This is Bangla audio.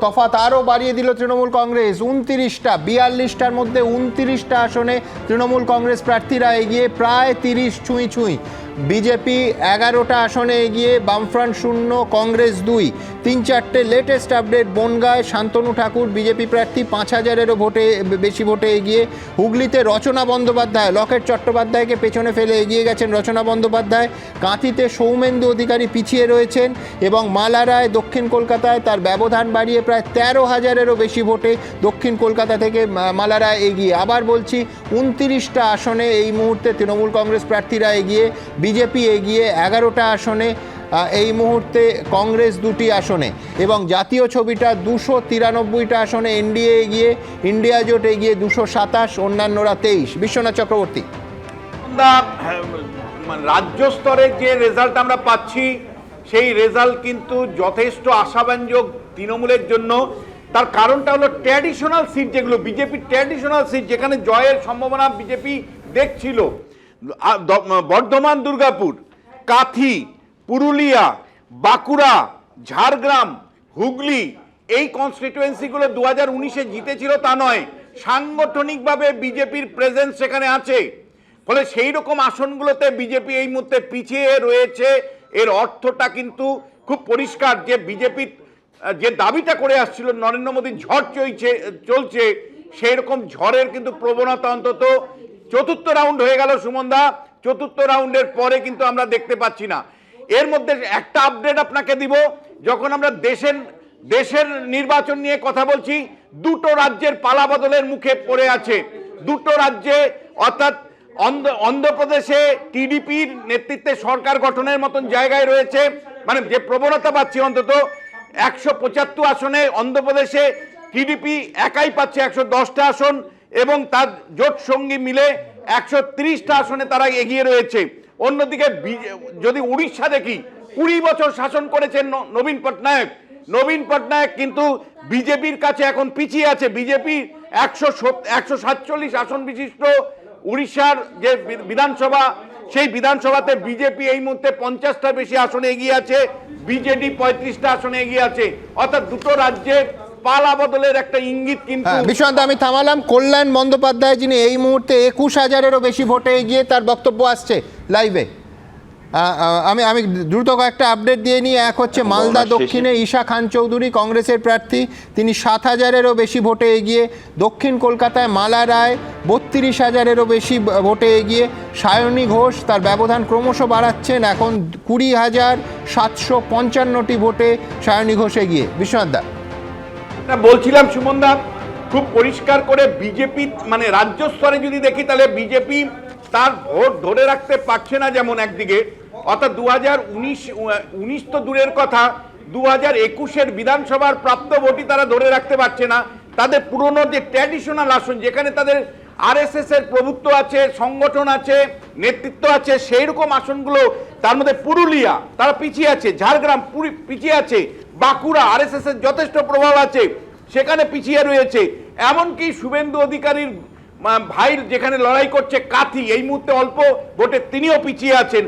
তফাৎ আরও বাড়িয়ে দিল তৃণমূল কংগ্রেস। 29টা 42টার মধ্যে 29টা আসনে তৃণমূল কংগ্রেস প্রার্থীরা এগিয়ে, প্রায় 30 ছুঁই। বিজেপি 11টা আসনে এগিয়ে, বামফ্রন্ট 0, কংগ্রেস 2। 3-4টে লেটেস্ট আপডেট। বনগাঁয় শান্তনু ঠাকুর বিজেপি প্রার্থী 5000-এরও বেশি ভোটে এগিয়ে। হুগলিতে রচনা বন্দ্যোপাধ্যায়, লকেট চট্টোপাধ্যায়কে পেছনে ফেলে এগিয়ে গেছেন রচনা বন্দ্যোপাধ্যায়। কাঁথিতে সৌমেন্দু অধিকারী পিছিয়ে রয়েছেন এবং মালারায় দক্ষিণ কলকাতায় তার ব্যবধান বাড়িয়ে প্রায় 13,000-এরও বেশি ভোটে দক্ষিণ কলকাতা থেকে মালারায় এগিয়ে। আবার বলছি, 29টা আসনে এই মুহূর্তে তৃণমূল কংগ্রেস প্রার্থীরা এগিয়ে, বিজেপি এগিয়ে 11টা আসনে, এই মুহূর্তে কংগ্রেস 2টি আসনে, এবং জাতীয় ছবিটা 293টা আসনে এনডিএ এগিয়ে, ইন্ডিয়া জোট এগিয়ে 227, অন্যান্যরা 23। বিশ্বনাথ চক্রবর্তী। রাজ্য স্তরে যে রেজাল্ট আমরা পাচ্ছি সেই রেজাল্ট কিন্তু যথেষ্ট আশাব্যঞ্জক তৃণমূলের জন্য। তার কারণটা হলো ট্র্যাডিশনাল সিট, যেগুলো বিজেপির ট্র্যাডিশনাল সিট, যেখানে জয়ের সম্ভাবনা বিজেপি দেখছিল, বর্ধমান, দুর্গাপুর, কাঁথি, পুরুলিয়া, বাঁকুড়া, ঝাড়গ্রাম, হুগলি, এই কনস্টিটুয়েন্সিগুলো 2019-এ জিতেছিল তা নয়, সাংগঠনিকভাবে বিজেপির প্রেজেন্স সেখানে আছে। ফলে সেই রকম আসনগুলোতে বিজেপি এই মুহূর্তে পিছিয়ে রয়েছে। এর অর্থটা কিন্তু খুব পরিষ্কার যে বিজেপির যে দাবিটা করে আসছিল নরেন্দ্র মোদীর ঝড় চলছে, সেই রকম ঝড়ের কিন্তু প্রবণতা অন্তত চতুর্থ রাউন্ড হয়ে গেল সুমনদা, চতুর্থ রাউন্ডের পরে কিন্তু আমরা দেখতে পাচ্ছি না। এর মধ্যে একটা আপডেট আপনাকে দিব, যখন আমরা দেশের নির্বাচন নিয়ে কথা বলছি, দুটো রাজ্যের পালাবদলের মুখে পড়ে আছে। দুটো রাজ্যে, অর্থাৎ অন্ধ্রপ্রদেশে টিডিপির নেতৃত্বে সরকার গঠনের মতন জায়গায় রয়েছে, মানে যে প্রবণতা পাচ্ছি, অন্তত 175 আসনে অন্ধ্রপ্রদেশে টিডিপি একাই পাচ্ছে 110টা আসন, এবং তার জোট সঙ্গী মিলে 130টা আসনে তারা এগিয়ে রয়েছে। অন্যদিকে যদি উড়িষ্যা দেখি, 20 বছর শাসন করেছেন নবীন পটনায়ক কিন্তু বিজেপির কাছে এখন পিছিয়ে আছে। বিজেপি 147 আসন বিশিষ্ট উড়িষ্যার যে বিধানসভা, সেই বিধানসভাতে বিজেপি এই মুহূর্তে 50টার বেশি আসনে এগিয়ে আছে, বিজেডি 35টা আসনে এগিয়ে আছে। অর্থাৎ দুটো রাজ্যের পালা বদলের একটা ইঙ্গিত কিন্তু। বিশ্বনাথ, আমি থামালাম। কল্যাণ বন্দ্যোপাধ্যায়, যিনি এই মুহূর্তে 21,000-এরও বেশি ভোটে এগিয়ে, তার বক্তব্য আসছে লাইভে। আমি দ্রুত কয়েকটা আপডেট দিয়ে নিই। এক হচ্ছে মালদা দক্ষিণে ঈশা খান চৌধুরী কংগ্রেসের প্রার্থী, তিনি 7,000-এরও বেশি ভোটে এগিয়ে। দক্ষিণ কলকাতায় মালা রায় 32,000-এরও বেশি ভোটে এগিয়ে। সায়নী ঘোষ তার ব্যবধান ক্রমশ বাড়াচ্ছেন, এখন 20,755টি ভোটে সায়নী ঘোষ এগিয়ে। বিশ্বনাথ দা, বলছিলাম সুমনদা, খুব পরিষ্কার করে বিজেপি, মানে রাজ্য স্তরে যদি দেখি, তাহলে বিজেপি তার ভোট ধরে রাখতে পারছে না। যেমন একদিকে, অর্থাৎ 2019 তো দূরের কথা, 2021-এর বিধানসভার প্রাপ্ত ভোটই তারা ধরে রাখতে পারছে না। তাদের পুরনো যে ট্র্যাডিশনাল আসন, যেখানে তাদের আরএসএস এর প্রভুত্ব আছে, সংগঠন আছে, নেতৃত্ব আছে, সেই রকম আসনগুলো, তার মধ্যে পুরুলিয়া তারা পিছিয়ে আছে, ঝাড়গ্রাম পিছিয়ে আছে, বাঁকুড়া আরএসএস এর যথেষ্ট প্রভাব আছে, সেখানে পিছিয়ে রয়েছে। এমনকি শুভেন্দু অধিকারীর ভাইয়ের যেখানে লড়াই করছে কাঁথি, এই মুহূর্তে অল্প ভোটে তিনিও পিছিয়ে আছেন।